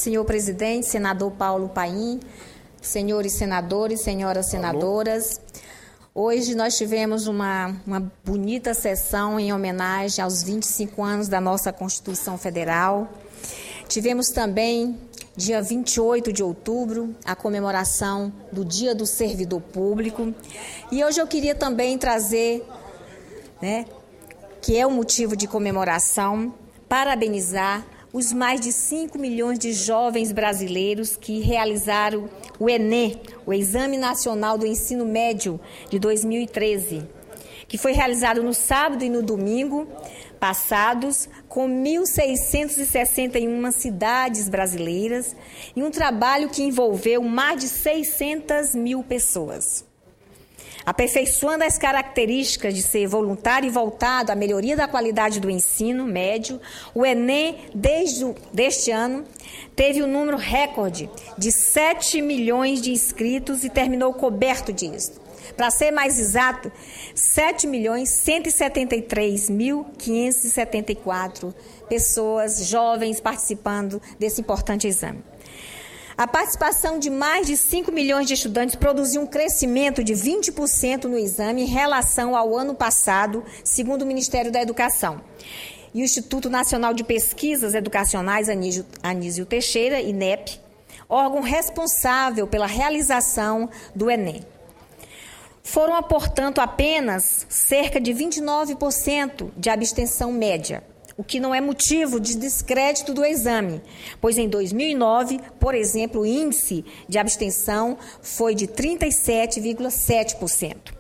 senhor presidente, senador Paulo Paim, senhores senadores, senhoras senadoras. Hoje nós tivemos uma bonita sessão em homenagem aos 25 anos da nossa Constituição Federal. Tivemos também, dia 28 de outubro, a comemoração do Dia do Servidor Público. E hoje eu queria também trazer, que é o motivo de comemoração, parabenizar os mais de 5 milhões de jovens brasileiros que realizaram o Enem, o Exame Nacional do Ensino Médio de 2013, que foi realizado no sábado e no domingo passados, com 1.661 cidades brasileiras, e um trabalho que envolveu mais de 600 mil pessoas. Aperfeiçoando as características de ser voluntário e voltado à melhoria da qualidade do ensino médio, o Enem, deste ano, teve um número recorde de 7 milhões de inscritos e terminou coberto de êxito. Para ser mais exato, 7.173.574 pessoas jovens participando desse importante exame. A participação de mais de 5 milhões de estudantes produziu um crescimento de 20% no exame em relação ao ano passado, segundo o Ministério da Educação. E o Instituto Nacional de Pesquisas Educacionais Anísio Teixeira, INEP, órgão responsável pela realização do Enem. Foram, portanto, apenas cerca de 29% de abstenção média, o que não é motivo de descrédito do exame, pois em 2009, por exemplo, o índice de abstenção foi de 37,7%.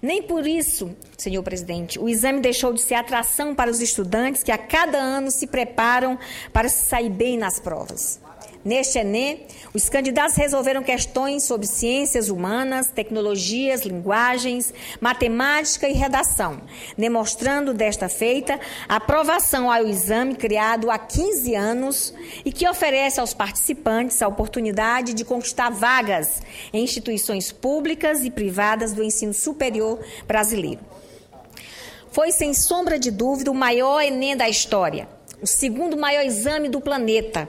Nem por isso, senhor presidente, o exame deixou de ser atração para os estudantes que a cada ano se preparam para se sair bem nas provas. Neste Enem, os candidatos resolveram questões sobre ciências humanas, tecnologias, linguagens, matemática e redação, demonstrando desta feita a aprovação ao exame criado há 15 anos e que oferece aos participantes a oportunidade de conquistar vagas em instituições públicas e privadas do ensino superior brasileiro. Foi, sem sombra de dúvida, o maior Enem da história, o segundo maior exame do planeta,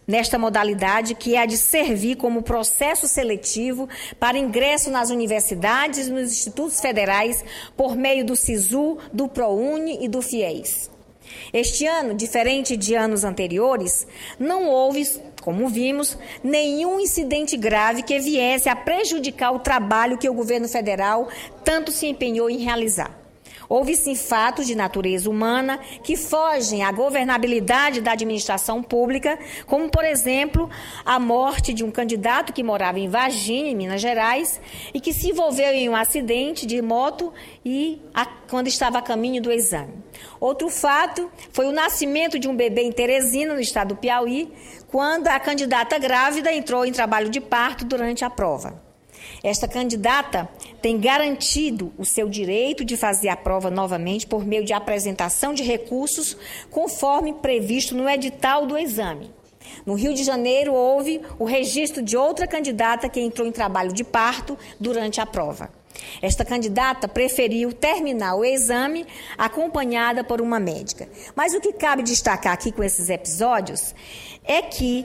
nesta modalidade, que é a de servir como processo seletivo para ingresso nas universidades e nos institutos federais por meio do SISU, do ProUni e do FIES. Este ano, diferente de anos anteriores, não houve, como vimos, nenhum incidente grave que viesse a prejudicar o trabalho que o governo federal tanto se empenhou em realizar. Houve, sim, fatos de natureza humana que fogem à governabilidade da administração pública, como, por exemplo, a morte de um candidato que morava em Varginha, em Minas Gerais, e que se envolveu em um acidente de moto quando estava a caminho do exame. Outro fato foi o nascimento de um bebê em Teresina, no estado do Piauí, quando a candidata grávida entrou em trabalho de parto durante a prova. Esta candidata tem garantido o seu direito de fazer a prova novamente por meio de apresentação de recursos, conforme previsto no edital do exame. No Rio de Janeiro, houve o registro de outra candidata que entrou em trabalho de parto durante a prova. Esta candidata preferiu terminar o exame acompanhada por uma médica. Mas o que cabe destacar aqui com esses episódios é que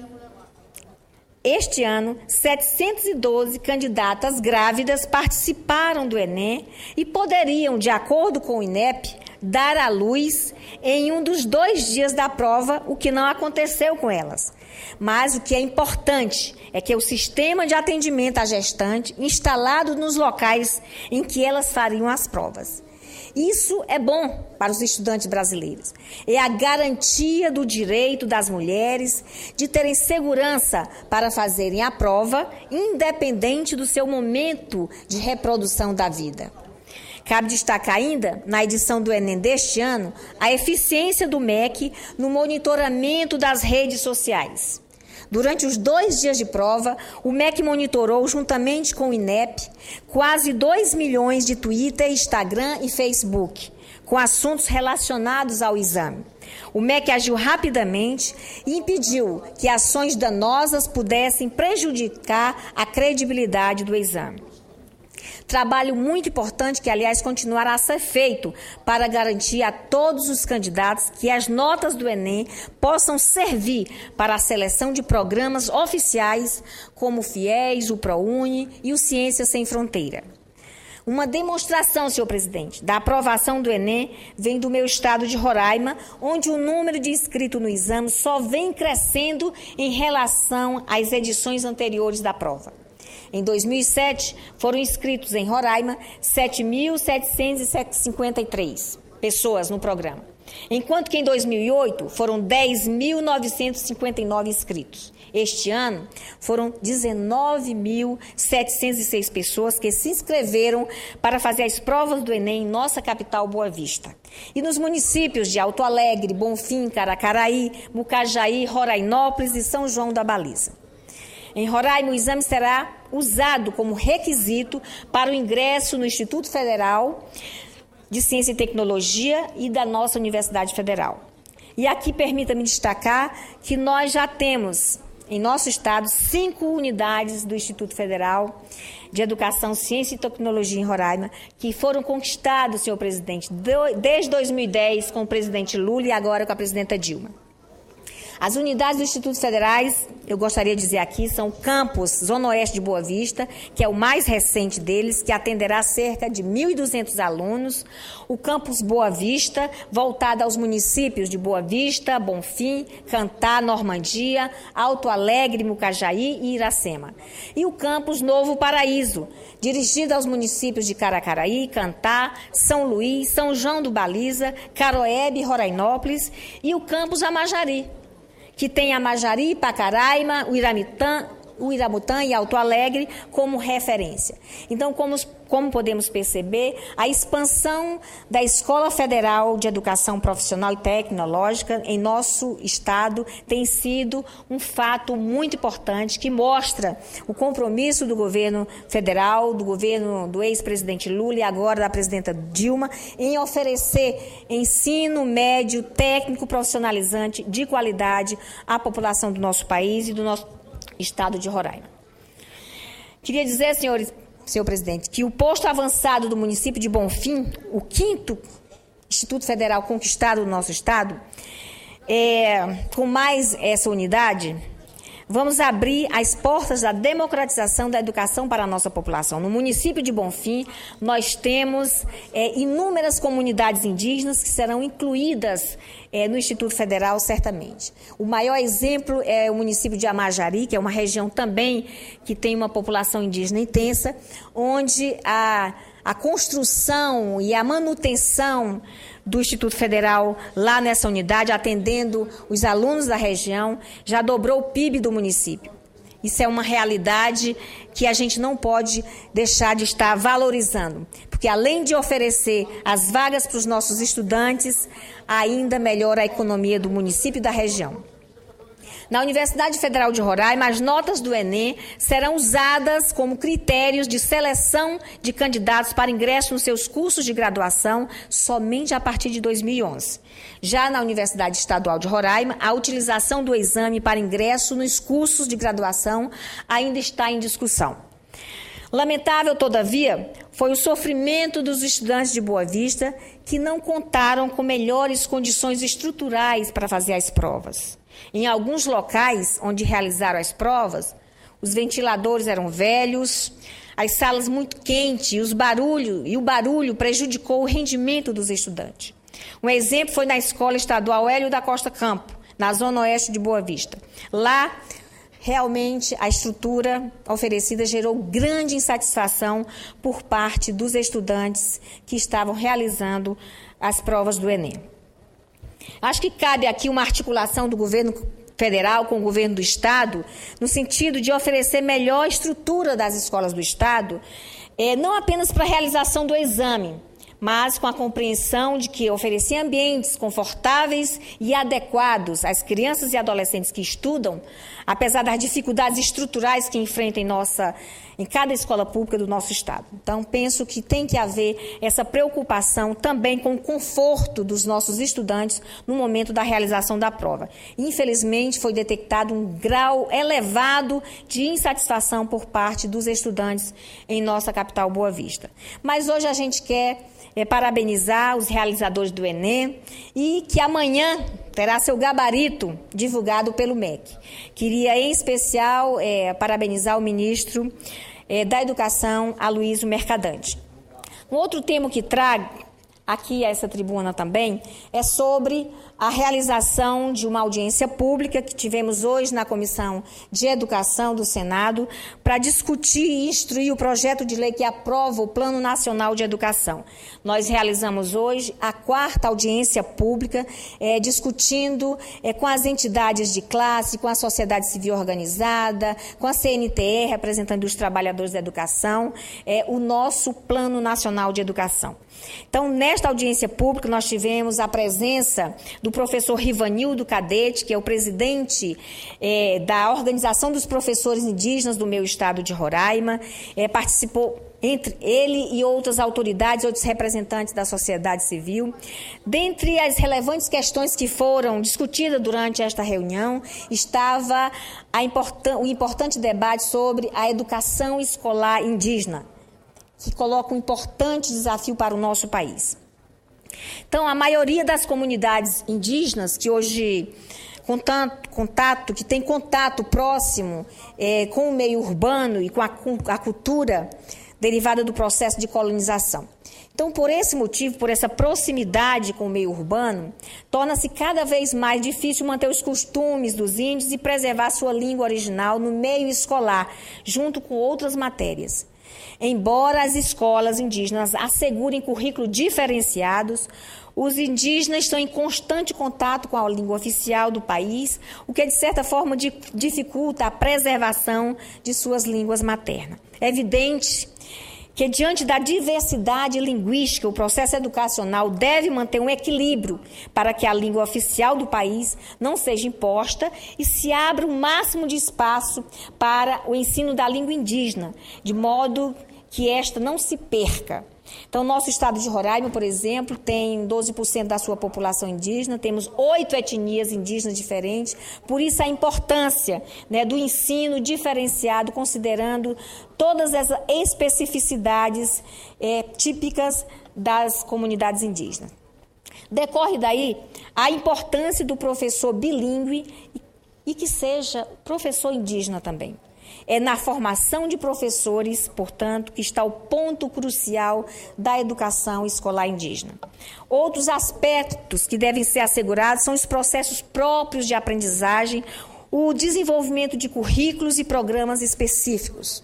este ano, 712 candidatas grávidas participaram do Enem e poderiam, de acordo com o INEP, dar à luz em um dos 2 dias da prova, o que não aconteceu com elas. Mas o que é importante é que o sistema de atendimento à gestante instalado nos locais em que elas fariam as provas. Isso é bom para os estudantes brasileiros. É a garantia do direito das mulheres de terem segurança para fazerem a prova, independente do seu momento de reprodução da vida. Cabe destacar ainda, na edição do Enem deste ano, a eficiência do MEC no monitoramento das redes sociais. Durante os 2 dias de prova, o MEC monitorou, juntamente com o INEP, quase 2 milhões de Twitter, Instagram e Facebook, com assuntos relacionados ao exame. O MEC agiu rapidamente e impediu que ações danosas pudessem prejudicar a credibilidade do exame. Trabalho muito importante que, aliás, continuará a ser feito para garantir a todos os candidatos que as notas do Enem possam servir para a seleção de programas oficiais como o FIES, o ProUni e o Ciências Sem Fronteira. Uma demonstração, senhor presidente, da aprovação do Enem vem do meu estado de Roraima, onde o número de inscritos no exame só vem crescendo em relação às edições anteriores da prova. Em 2007, foram inscritos em Roraima 7.753 pessoas no programa, enquanto que em 2008 foram 10.959 inscritos. Este ano, foram 19.706 pessoas que se inscreveram para fazer as provas do Enem em nossa capital, Boa Vista. E nos municípios de Alto Alegre, Bonfim, Caracaraí, Mucajaí, Rorainópolis e São João da Baliza. Em Roraima, o exame será usado como requisito para o ingresso no Instituto Federal de Ciência e Tecnologia e da nossa Universidade Federal. E aqui permita-me destacar que nós já temos, em nosso estado, 5 unidades do Instituto Federal de Educação, Ciência e Tecnologia em Roraima, que foram conquistados, senhor presidente, desde 2010 com o presidente Lula e agora com a presidenta Dilma. As unidades do Instituto Federais, eu gostaria de dizer aqui, são o campus Zona Oeste de Boa Vista, que é o mais recente deles, que atenderá cerca de 1.200 alunos. O campus Boa Vista, voltado aos municípios de Boa Vista, Bonfim, Cantá, Normandia, Alto Alegre, Mucajaí e Iracema. E o campus Novo Paraíso, dirigido aos municípios de Caracaraí, Cantá, São Luís, São João do Baliza, Caroebe e Rorainópolis, e o campus Amajari, que tem Amajari, Pacaraima, o Iramutã e Alto Alegre como referência. Então, como podemos perceber, a expansão da Escola Federal de Educação Profissional e Tecnológica em nosso estado tem sido um fato muito importante que mostra o compromisso do governo federal, do governo do ex-presidente Lula e agora da presidenta Dilma em oferecer ensino médio, técnico, profissionalizante de qualidade à população do nosso país e do nosso estado de Roraima. Queria dizer, senhor presidente, que o posto avançado do município de Bonfim, o 5º Instituto Federal conquistado no nosso estado, com mais essa unidade, vamos abrir as portas da democratização da educação para a nossa população. No município de Bonfim, nós temos inúmeras comunidades indígenas que serão incluídas no Instituto Federal, certamente. O maior exemplo é o município de Amajari, que é uma região também que tem uma população indígena intensa, onde a construção e a manutenção do Instituto Federal lá nessa unidade, atendendo os alunos da região, já dobrou o PIB do município. Isso é uma realidade que a gente não pode deixar de estar valorizando, porque além de oferecer as vagas para os nossos estudantes, ainda melhora a economia do município e da região. Na Universidade Federal de Roraima, as notas do Enem serão usadas como critérios de seleção de candidatos para ingresso nos seus cursos de graduação somente a partir de 2011. Já na Universidade Estadual de Roraima, a utilização do exame para ingresso nos cursos de graduação ainda está em discussão. Lamentável, todavia, foi o sofrimento dos estudantes de Boa Vista que não contaram com melhores condições estruturais para fazer as provas. Em alguns locais onde realizaram as provas, os ventiladores eram velhos, as salas muito quentes e o barulho prejudicou o rendimento dos estudantes. Um exemplo foi na Escola Estadual Hélio da Costa Campo, na Zona Oeste de Boa Vista. Lá, realmente, a estrutura oferecida gerou grande insatisfação por parte dos estudantes que estavam realizando as provas do Enem. Acho que cabe aqui uma articulação do governo federal com o governo do estado, no sentido de oferecer melhor estrutura das escolas do estado, não apenas para a realização do exame, mas com a compreensão de que oferecer ambientes confortáveis e adequados às crianças e adolescentes que estudam, apesar das dificuldades estruturais que enfrentam em cada escola pública do nosso Estado. Então, penso que tem que haver essa preocupação também com o conforto dos nossos estudantes no momento da realização da prova. Infelizmente, foi detectado um grau elevado de insatisfação por parte dos estudantes em nossa capital Boa Vista. Mas hoje a gente quer parabenizar os realizadores do Enem e que amanhã terá seu gabarito divulgado pelo MEC. Queria, em especial, parabenizar o ministro da Educação, Aloysio Mercadante. Um outro tema que trago aqui a essa tribuna também é sobre a realização de uma audiência pública que tivemos hoje na Comissão de Educação do Senado para discutir e instruir o projeto de lei que aprova o Plano Nacional de Educação. Nós realizamos hoje a 4ª audiência pública, discutindo com as entidades de classe, com a sociedade civil organizada, com a CNTE, representando os trabalhadores da educação, o nosso Plano Nacional de Educação. Então, nesta audiência pública, nós tivemos a presença do professor Rivanildo Cadete, que é o presidente da Organização dos Professores Indígenas do meu estado de Roraima. Participou entre ele e outras autoridades, outros representantes da sociedade civil. Dentre as relevantes questões que foram discutidas durante esta reunião, estava o importante debate sobre a educação escolar indígena, que coloca um importante desafio para o nosso país. Então, a maioria das comunidades indígenas que hoje que tem contato próximo com o meio urbano e com a cultura derivada do processo de colonização. Então, por esse motivo, por essa proximidade com o meio urbano, torna-se cada vez mais difícil manter os costumes dos índios e preservar sua língua original no meio escolar, junto com outras matérias. Embora as escolas indígenas assegurem currículos diferenciados, os indígenas estão em constante contato com a língua oficial do país, o que, de certa forma, dificulta a preservação de suas línguas maternas. É evidente que, diante da diversidade linguística, o processo educacional deve manter um equilíbrio para que a língua oficial do país não seja imposta e se abra o máximo de espaço para o ensino da língua indígena, de modo que esta não se perca. Então, nosso estado de Roraima, por exemplo, tem 12% da sua população indígena, temos 8 etnias indígenas diferentes, por isso a importância, do ensino diferenciado, considerando todas essas especificidades típicas das comunidades indígenas. Decorre daí a importância do professor bilíngue e que seja professor indígena também. É na formação de professores, portanto, que está o ponto crucial da educação escolar indígena. Outros aspectos que devem ser assegurados são os processos próprios de aprendizagem, o desenvolvimento de currículos e programas específicos.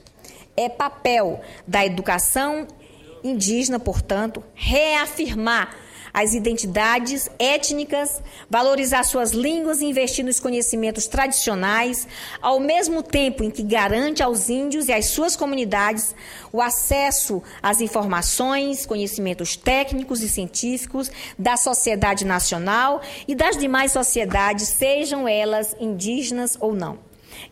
É papel da educação indígena, portanto, reafirmar as identidades étnicas, valorizar suas línguas e investir nos conhecimentos tradicionais, ao mesmo tempo em que garante aos índios e às suas comunidades o acesso às informações, conhecimentos técnicos e científicos da sociedade nacional e das demais sociedades, sejam elas indígenas ou não.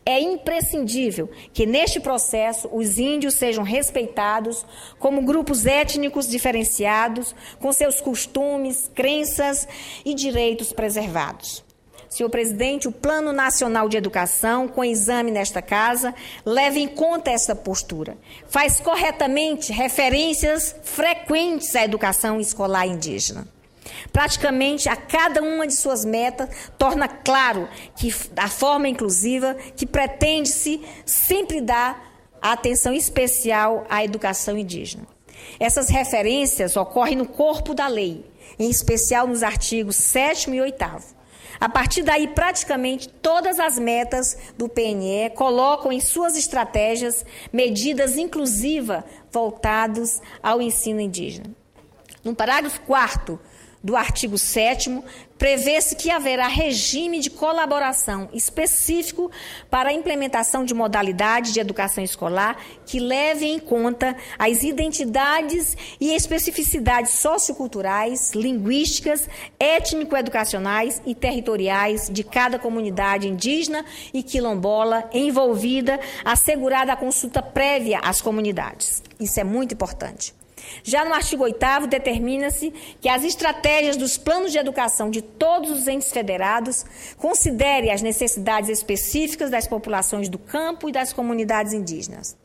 É imprescindível que, neste processo, os índios sejam respeitados como grupos étnicos diferenciados, com seus costumes, crenças e direitos preservados. Senhor presidente, o Plano Nacional de Educação, com exame nesta casa, leva em conta essa postura. Faz corretamente referências frequentes à educação escolar indígena. Praticamente a cada uma de suas metas torna claro que a forma inclusiva que pretende-se sempre dar atenção especial à educação indígena. Essas referências ocorrem no corpo da lei, em especial nos artigos 7º e 8º. A partir daí, praticamente todas as metas do PNE colocam em suas estratégias medidas inclusivas voltadas ao ensino indígena. No parágrafo 4º do artigo 7º, prevê-se que haverá regime de colaboração específico para a implementação de modalidades de educação escolar que levem em conta as identidades e especificidades socioculturais, linguísticas, étnico-educacionais e territoriais de cada comunidade indígena e quilombola envolvida, assegurada a consulta prévia às comunidades. Isso é muito importante. Já no artigo 8º, determina-se que as estratégias dos planos de educação de todos os entes federados considerem as necessidades específicas das populações do campo e das comunidades indígenas.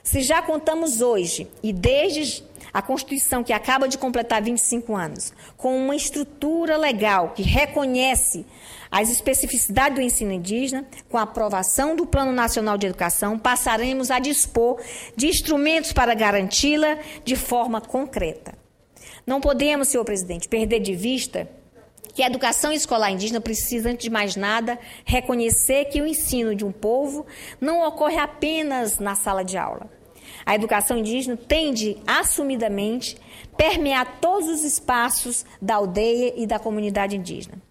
Se já contamos hoje, e desde a Constituição, que acaba de completar 25 anos, com uma estrutura legal que reconhece as especificidades do ensino indígena, com a aprovação do Plano Nacional de Educação, passaremos a dispor de instrumentos para garanti-la de forma concreta. Não podemos, senhor presidente, perder de vista que a educação escolar indígena precisa, antes de mais nada, reconhecer que o ensino de um povo não ocorre apenas na sala de aula. A educação indígena tem de, assumidamente, permear todos os espaços da aldeia e da comunidade indígena.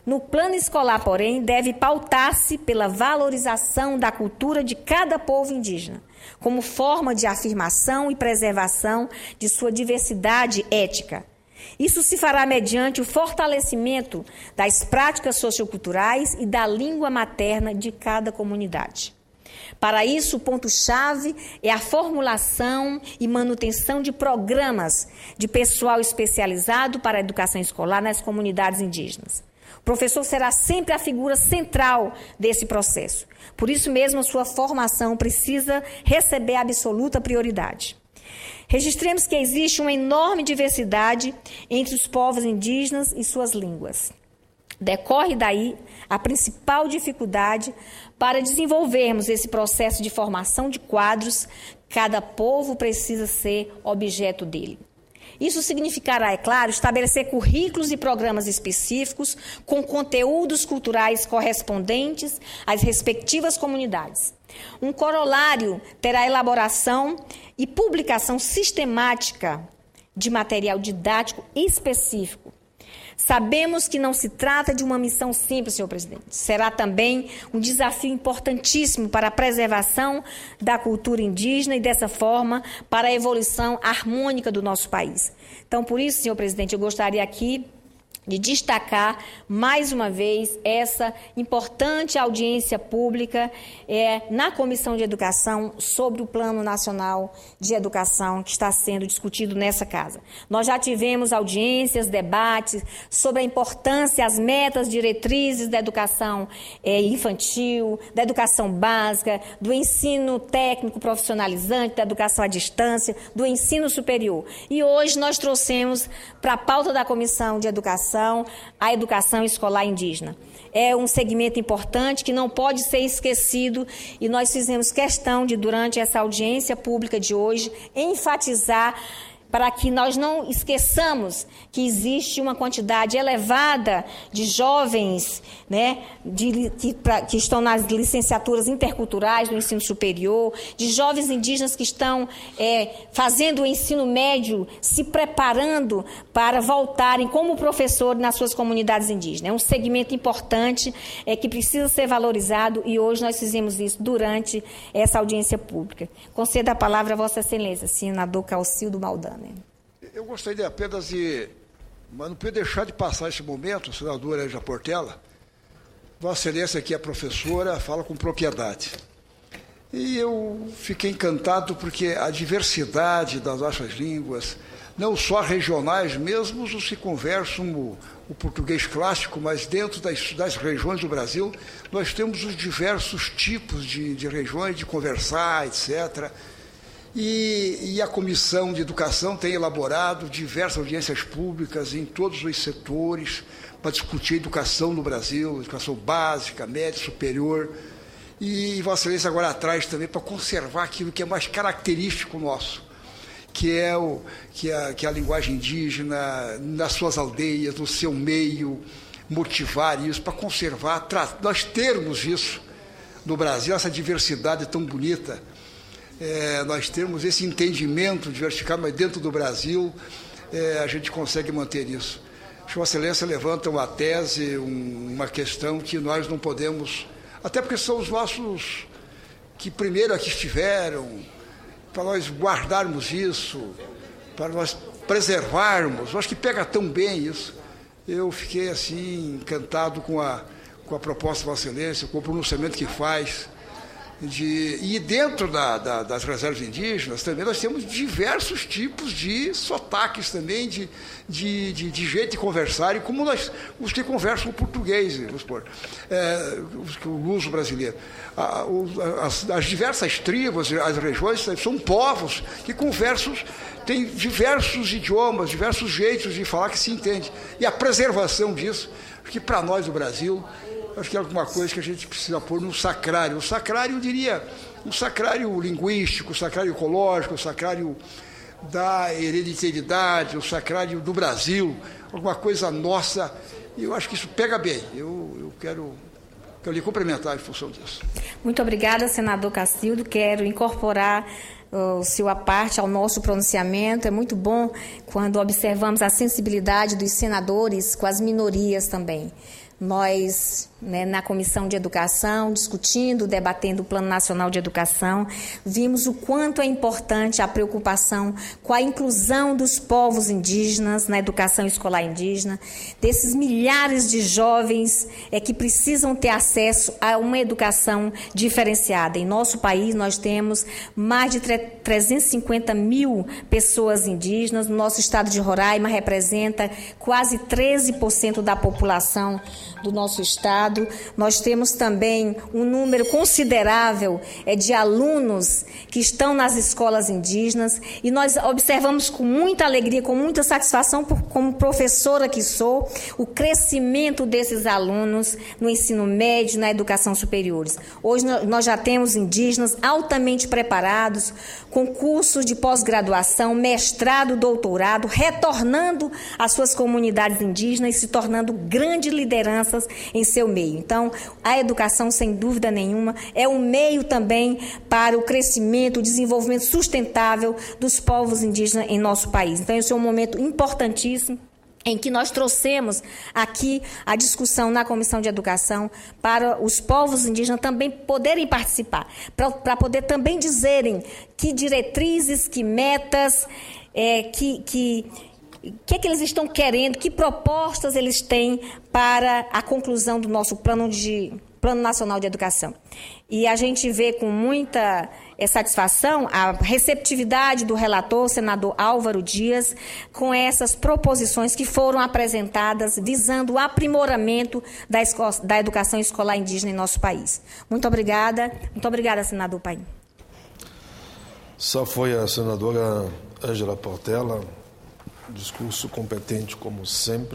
No plano escolar, porém, deve pautar-se pela valorização da cultura de cada povo indígena, como forma de afirmação e preservação de sua diversidade étnica. Isso se fará mediante o fortalecimento das práticas socioculturais e da língua materna de cada comunidade. Para isso, o ponto-chave é a formulação e manutenção de programas de pessoal especializado para a educação escolar nas comunidades indígenas. O professor será sempre a figura central desse processo. Por isso mesmo, a sua formação precisa receber absoluta prioridade. Registremos que existe uma enorme diversidade entre os povos indígenas e suas línguas. Decorre daí a principal dificuldade para desenvolvermos esse processo de formação de quadros. Cada povo precisa ser objeto dele. Isso significará, é claro, estabelecer currículos e programas específicos com conteúdos culturais correspondentes às respectivas comunidades. Um corolário terá a elaboração e publicação sistemática de material didático específico. Sabemos que não se trata de uma missão simples, senhor presidente. Será também um desafio importantíssimo para a preservação da cultura indígena e, dessa forma, para a evolução harmônica do nosso país. Então, por isso, senhor presidente, eu gostaria aqui de destacar, mais uma vez, essa importante audiência pública na Comissão de Educação sobre o Plano Nacional de Educação que está sendo discutido nessa casa. Nós já tivemos audiências, debates sobre a importância, as metas, diretrizes da educação infantil, da educação básica, do ensino técnico profissionalizante, da educação à distância, do ensino superior. E hoje nós trouxemos para a pauta da Comissão de Educação a educação escolar indígena. É um segmento importante que não pode ser esquecido e nós fizemos questão de, durante essa audiência pública de hoje, enfatizar para que nós não esqueçamos que existe uma quantidade elevada de jovens, né, que estão nas licenciaturas interculturais do ensino superior, de jovens indígenas que estão fazendo o ensino médio, se preparando para voltarem como professor nas suas comunidades indígenas. É um segmento importante que precisa ser valorizado e hoje nós fizemos isso durante essa audiência pública. Concedo a palavra a Vossa Excelência, senador Calcildo Maldana. Eu gostaria apenas de, mas não podia deixar de passar esse momento, senadora Ângela Portela. Vossa Excelência aqui é professora, fala com propriedade. E eu fiquei encantado porque a diversidade das nossas línguas, não só regionais mesmo, os que conversam o português clássico, mas dentro das regiões do Brasil, nós temos os diversos tipos de regiões, de conversar, etc., E a Comissão de Educação tem elaborado diversas audiências públicas em todos os setores para discutir educação no Brasil, educação básica, média, superior. E Vossa Excelência agora atrás também para conservar aquilo que é mais característico nosso, que é a linguagem indígena, nas suas aldeias, no seu meio, motivar isso, para conservar, nós termos isso no Brasil, essa diversidade tão bonita. Nós temos esse entendimento diversificado, mas dentro do Brasil a gente consegue manter isso. Vossa Excelência levanta uma tese, uma questão que nós não podemos, até porque são os nossos que primeiro aqui estiveram, para nós guardarmos isso, para nós preservarmos. Eu acho que pega tão bem isso. Eu fiquei assim encantado com a proposta de Vossa Excelência, com o pronunciamento que faz. E dentro das reservas indígenas também nós temos diversos tipos de sotaques também, de jeito de conversar, e como os que conversam o português, vamos supor, o luso brasileiro. As diversas tribos, as regiões, são povos que conversam, têm diversos idiomas, diversos jeitos de falar que se entende. E a preservação disso, que para nós do Brasil, acho que é alguma coisa que a gente precisa pôr no sacrário. O sacrário, eu diria, um sacrário linguístico, o sacrário ecológico, o sacrário da hereditariedade, o sacrário do Brasil, alguma coisa nossa. E eu acho que isso pega bem. Eu quero lhe cumprimentar em função disso. Muito obrigada, senador Cacildo. Quero incorporar sua parte ao nosso pronunciamento. É muito bom quando observamos a sensibilidade dos senadores com as minorias também. Nós, na Comissão de Educação, discutindo, debatendo o Plano Nacional de Educação, vimos o quanto é importante a preocupação com a inclusão dos povos indígenas na educação escolar indígena, desses milhares de jovens que precisam ter acesso a uma educação diferenciada. Em nosso país, nós temos mais de 350 mil pessoas indígenas. No nosso estado de Roraima, representa quase 13% da população do nosso estado. Nós temos também um número considerável de alunos que estão nas escolas indígenas, e nós observamos com muita alegria, com muita satisfação, como professora que sou, o crescimento desses alunos no ensino médio, na educação superior. Hoje nós já temos indígenas altamente preparados, com cursos de pós-graduação, mestrado, doutorado, retornando às suas comunidades indígenas e se tornando grandes lideranças em seu meio. Então, a educação, sem dúvida nenhuma, é um meio também para o crescimento, o desenvolvimento sustentável dos povos indígenas em nosso país. Então, esse é um momento importantíssimo em que nós trouxemos aqui a discussão na Comissão de Educação para os povos indígenas também poderem participar, para poder também dizerem que diretrizes, que metas, o que é que eles estão querendo, que propostas eles têm para a conclusão do nosso Plano Nacional de Educação. E a gente vê com muita satisfação a receptividade do relator, senador Álvaro Dias, com essas proposições que foram apresentadas visando o aprimoramento da educação escolar indígena em nosso país. Muito obrigada, senador Paim. Só foi a senadora Ângela Portela, discurso competente como sempre.